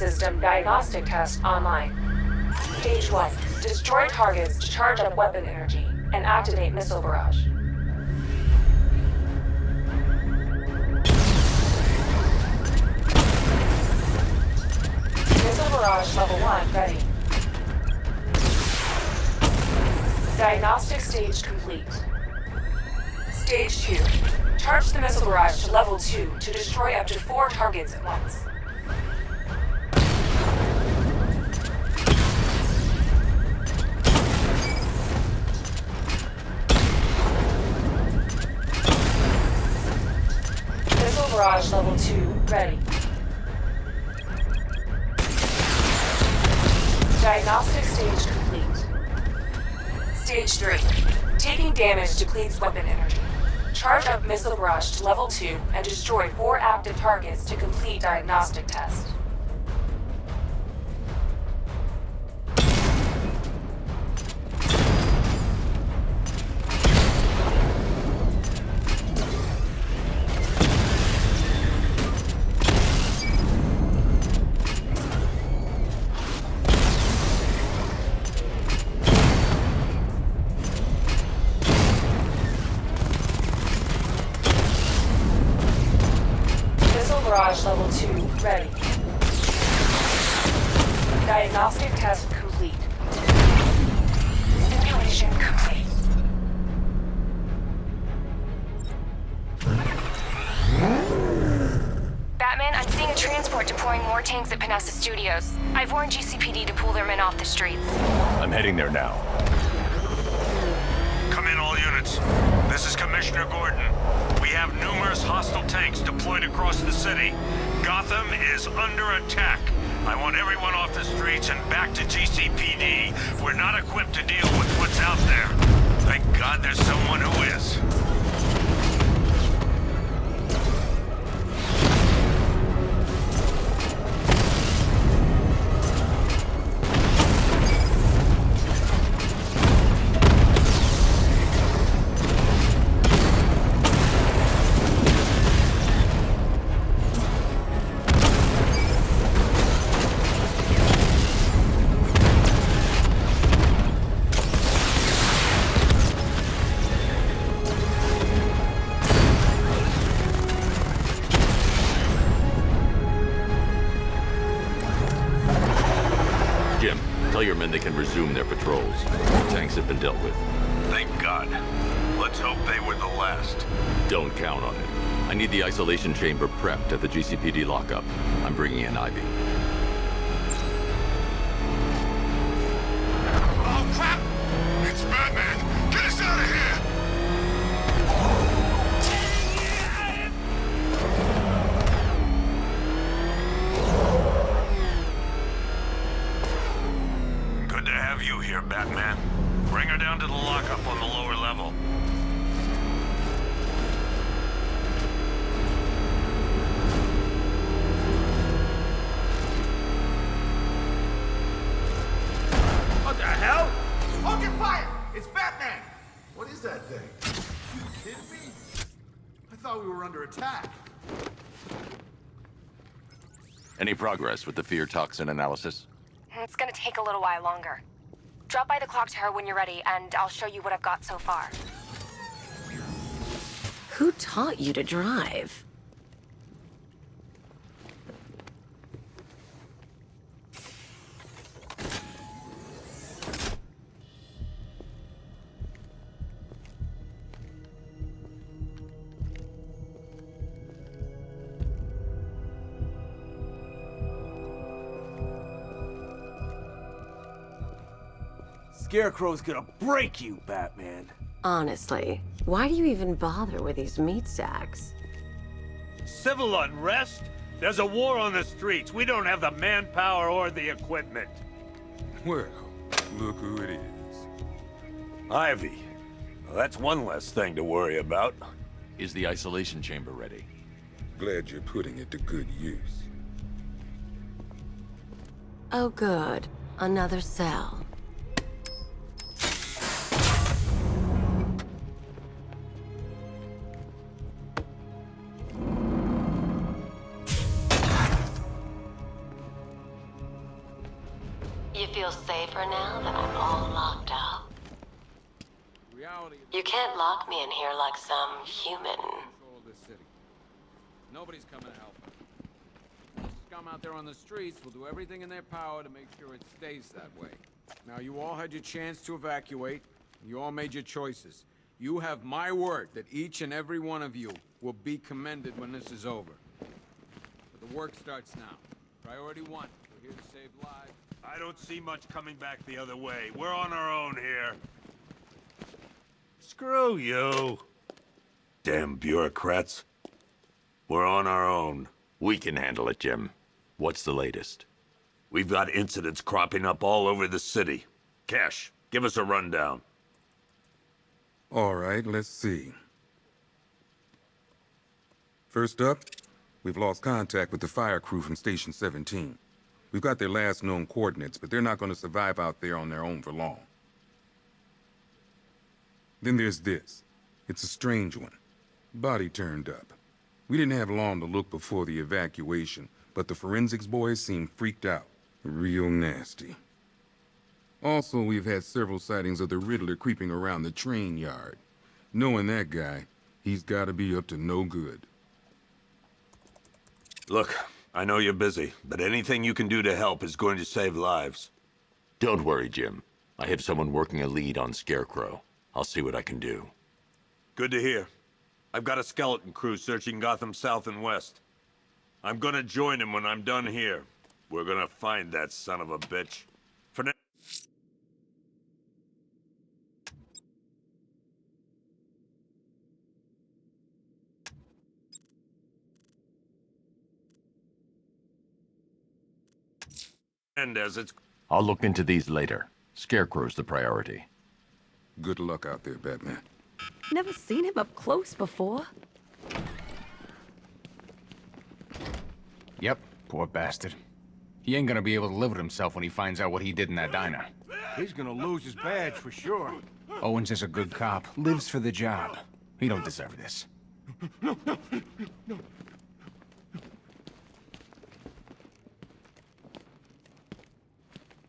system diagnostic test online. Stage 1. Destroy targets to charge up weapon energy and activate missile barrage. Missile barrage level 1 ready. Diagnostic stage complete. Stage 2. Charge the missile barrage to level 2 to destroy up to 4 targets at once. Missile barrage level 2 ready. Diagnostic stage complete. Stage 3. Taking damage depletes weapon energy. Charge up missile barrage to level 2 and destroy 4 active targets to complete diagnostic test. Barrage level 2 ready. Diagnostic test complete. Simulation complete. Batman, I'm seeing a transport deploying more tanks at Panessa Studios. I've warned GCPD to pull their men off the streets. I'm heading there now. Come in, all units. This is Commissioner Gordon. We have numerous hostile tanks deployed across the city. Gotham is under attack. I want everyone off the streets and back to GCPD. We're not equipped to deal with what's out there. Thank God there's someone who is. Tell your men they can resume their patrols. Tanks have been dealt with. Thank God. Let's hope they were the last. Don't count on it. I need the isolation chamber prepped at the GCPD lockup. I'm bringing in Ivy. Oh, crap! It's Batman! Get us out of here! Good to have you here, Batman. Bring her down to the lockup on the lower level. What the hell? Open fire! It's Batman! What is that thing? You kidding me? I thought we were under attack. Any progress with the fear toxin analysis? It's gonna take a little while longer. Drop by the clock tower when you're ready, and I'll show you what I've got so far. Who taught you to drive? Scarecrow's gonna break you, Batman. Honestly, why do you even bother with these meat sacks? Civil unrest? There's a war on the streets. We don't have the manpower or the equipment. Well, look who it is. Ivy. Well, that's one less thing to worry about. Is the isolation chamber ready? Glad you're putting it to good use. Oh good, another cell. You feel safer now that I'm all locked up? You can't lock me in here like some human. Control this city. Nobody's coming to help us. Scum out there on the streets will do everything in their power to make sure it stays that way. Now, you all had your chance to evacuate. You all made your choices. You have my word that each and every one of you will be commended when this is over. But the work starts now. Priority 1. We're here to save lives. I don't see much coming back the other way. We're on our own here. Screw you. Damn bureaucrats. We're on our own. We can handle it, Jim. What's the latest? We've got incidents cropping up all over the city. Cash, give us a rundown. All right, let's see. First up, we've lost contact with the fire crew from Station 17. We've got their last known coordinates, but they're not going to survive out there on their own for long. Then there's this. It's a strange one. Body turned up. We didn't have long to look before the evacuation, but the forensics boys seemed freaked out. Real nasty. Also, we've had several sightings of the Riddler creeping around the train yard. Knowing that guy, he's got to be up to no good. Look, I know you're busy, but anything you can do to help is going to save lives. Don't worry, Jim. I have someone working a lead on Scarecrow. I'll see what I can do. Good to hear. I've got a skeleton crew searching Gotham south and west. I'm gonna join him when I'm done here. We're gonna find that son of a bitch. For now... And as it's... I'll look into these later. Scarecrow's the priority. Good luck out there, Batman. Never seen him up close before. Yep, poor bastard. He ain't gonna be able to live with himself when he finds out what he did in that diner. He's gonna lose his badge for sure. Owens is a good cop, lives for the job. He don't deserve this. No.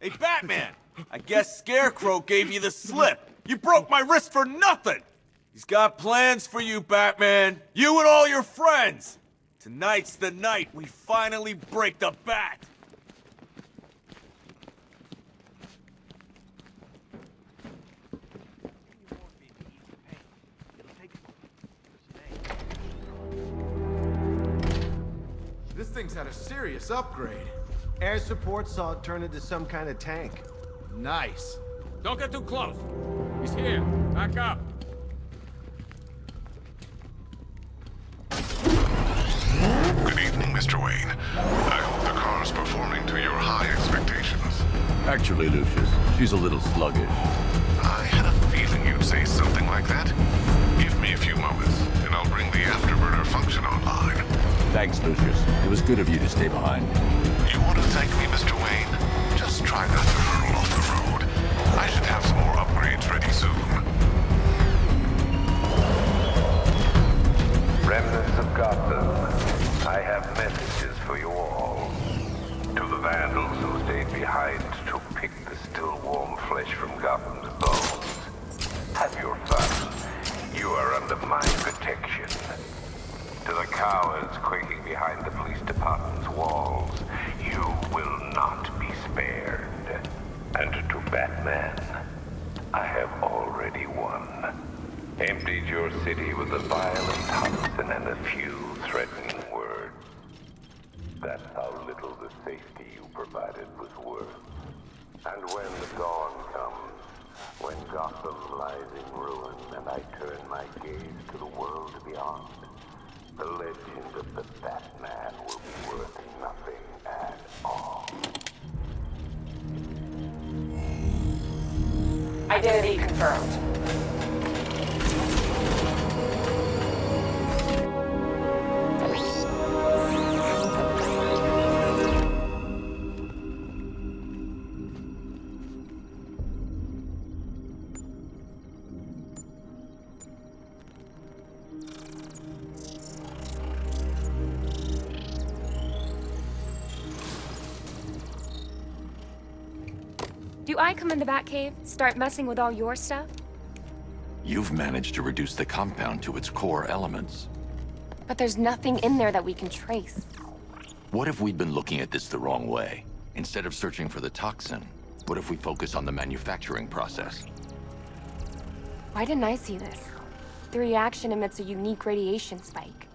Hey, Batman! I guess Scarecrow gave you the slip. You broke my wrist for nothing! He's got plans for you, Batman. You and all your friends. Tonight's the night we finally break the bat. This thing's had a serious upgrade. Air support saw it turn into some kind of tank. Nice. Don't get too close. He's here. Back up. Good evening, Mr. Wayne. I hope the car's performing to your high expectations. Actually, Lucius, she's a little sluggish. I had a feeling you'd say something like that. Give me a few moments, and I'll bring the afterburner function online. Thanks, Lucius. It was good of you to stay behind. You want to thank me, Mr. Wayne? Just try not to hurtle off the road. I should have some more upgrades ready soon. Remnants of Gotham, I have messages for you all. To the vandals who stayed behind to pick the still warm flesh from Gotham's bones. Have your fun. You are under my protection. To the cowards quaking behind the police department's walls, you will not be spared. And to Batman, I have already won. Emptied your city with a violent Hudson and a few threatening words. That's how little the safety you provided was worth. And when the dawn comes, when Gotham lies in ruin and I turn my gaze to the world beyond, the legend of the Batman will be worth nothing at all. Identity confirmed. Do I come in the Batcave, start messing with all your stuff? You've managed to reduce the compound to its core elements. But there's nothing in there that we can trace. What if we'd been looking at this the wrong way? Instead of searching for the toxin, what if we focus on the manufacturing process? Why didn't I see this? The reaction emits a unique radiation spike.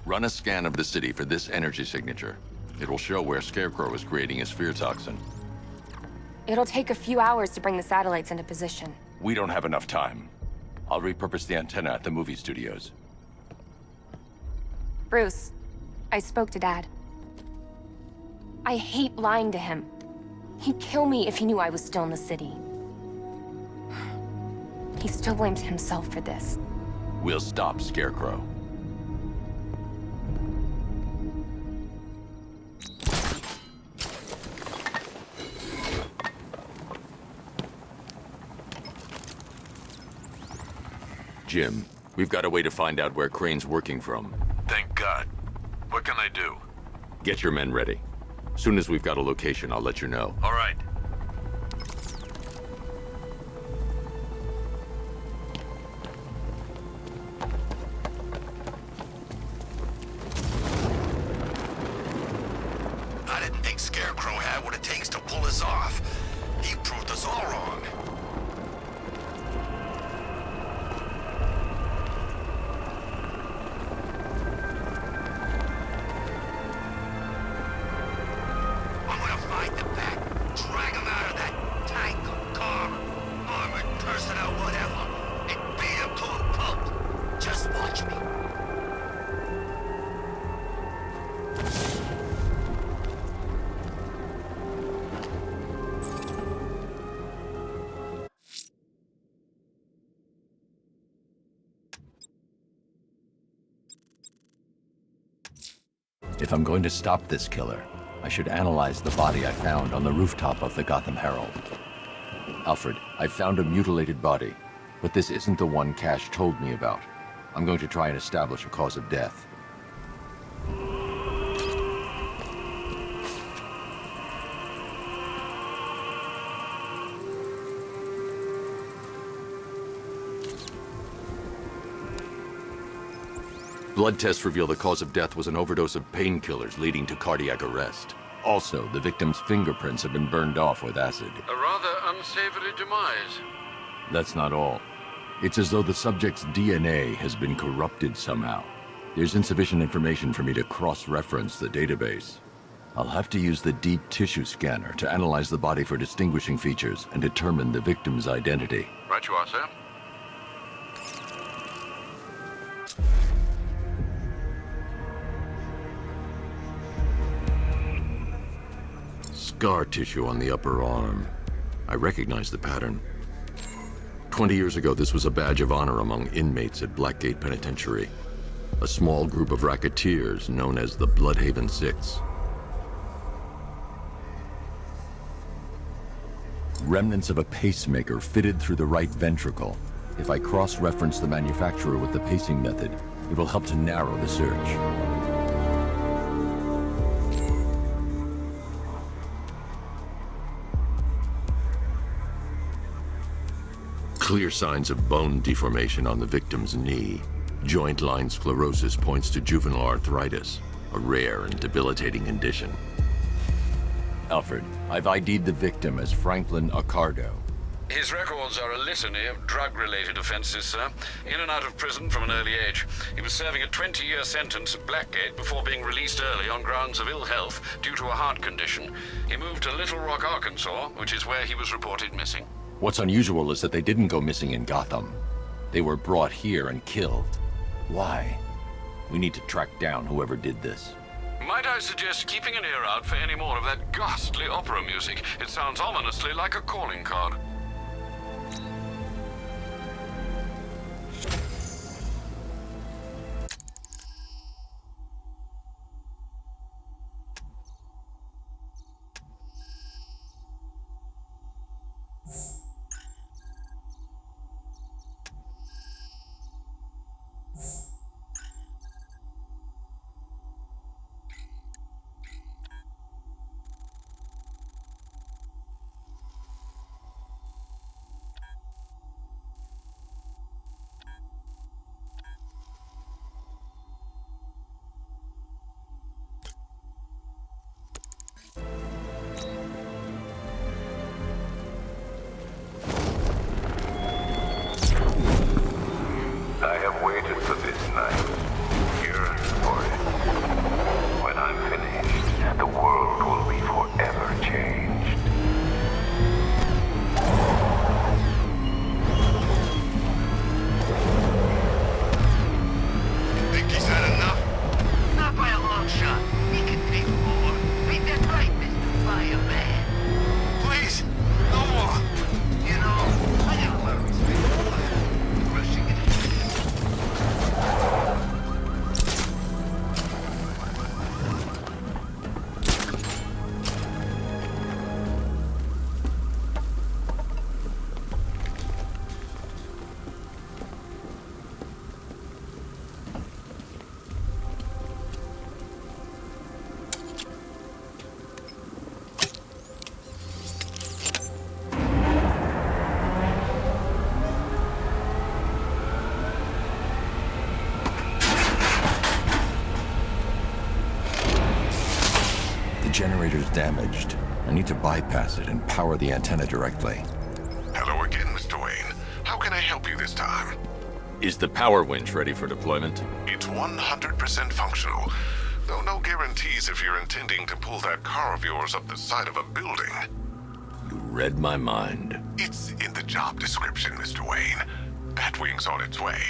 Run a scan of the city for this energy signature. It will show where Scarecrow is creating his fear toxin. It'll take a few hours to bring the satellites into position. We don't have enough time. I'll repurpose the antenna at the movie studios. Bruce, I spoke to Dad. I hate lying to him. He'd kill me if he knew I was still in the city. He still blames himself for this. We'll stop Scarecrow. Jim, we've got a way to find out where Crane's working from. Thank God. What can I do? Get your men ready. Soon as we've got a location, I'll let you know. All right. I didn't think Scarecrow had what it takes to pull this off. He proved us all wrong. I'm gonna find them back, drag them out of that tank or car, armored personnel, whatever, and beat them to a pulp. Just watch me. If I'm going to stop this killer, I should analyze the body I found on the rooftop of the Gotham Herald. Alfred, I found a mutilated body, but this isn't the one Cash told me about. I'm going to try and establish a cause of death. Blood tests reveal the cause of death was an overdose of painkillers leading to cardiac arrest. Also, the victim's fingerprints have been burned off with acid. A rather unsavory demise. That's not all. It's as though the subject's DNA has been corrupted somehow. There's insufficient information for me to cross-reference the database. I'll have to use the deep tissue scanner to analyze the body for distinguishing features and determine the victim's identity. Right you are, sir. Scar tissue on the upper arm. I recognize the pattern. 20 years ago, this was a badge of honor among inmates at Blackgate Penitentiary. A small group of racketeers known as the Bloodhaven Six. Remnants of a pacemaker fitted through the right ventricle. If I cross-reference the manufacturer with the pacing method, it will help to narrow the search. Clear signs of bone deformation on the victim's knee. Joint line sclerosis points to juvenile arthritis, a rare and debilitating condition. Alfred, I've ID'd the victim as Franklin Accardo. His records are a litany of drug-related offenses, sir. In and out of prison from an early age. He was serving a 20-year sentence at Blackgate before being released early on grounds of ill health due to a heart condition. He moved to Little Rock, Arkansas, which is where he was reported missing. What's unusual is that they didn't go missing in Gotham. They were brought here and killed. Why? We need to track down whoever did this. Might I suggest keeping an ear out for any more of that ghastly opera music? It sounds ominously like a calling card. transmitter's damaged. I need to bypass it and power the antenna directly. Hello again, Mr. Wayne. How can I help you this time? Is the power winch ready for deployment? It's 100% functional, though no guarantees if you're intending to pull that car of yours up the side of a building. You read my mind. It's in the job description, Mr. Wayne. Batwing's on its way.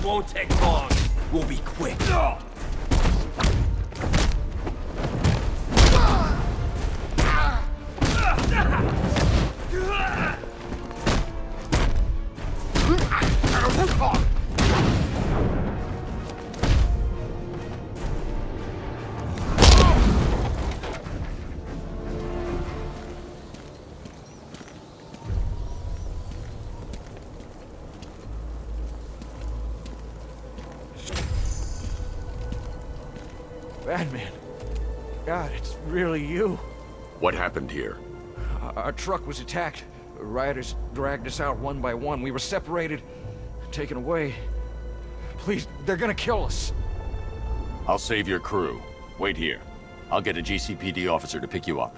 Won't take long. We'll be quick. Batman. God, it's really you. What happened here? Our truck was attacked. Rioters dragged us out one by one. We were separated, taken away. Please, they're gonna kill us. I'll save your crew. Wait here. I'll get a GCPD officer to pick you up.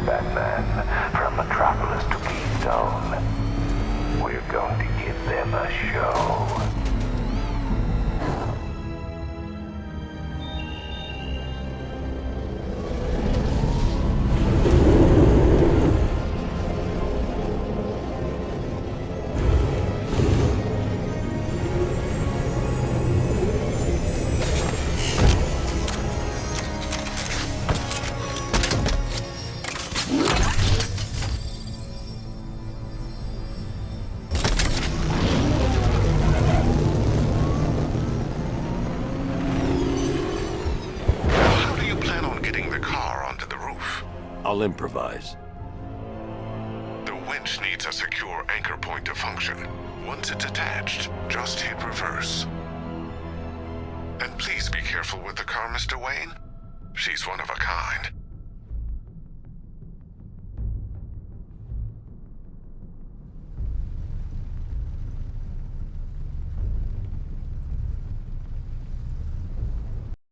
Batman, from Metropolis to Keystone. We're going to give them a show. I'll improvise. The winch needs a secure anchor point to function. Once it's attached, just hit reverse. And please be careful with the car, Mr. Wayne. She's one of a kind.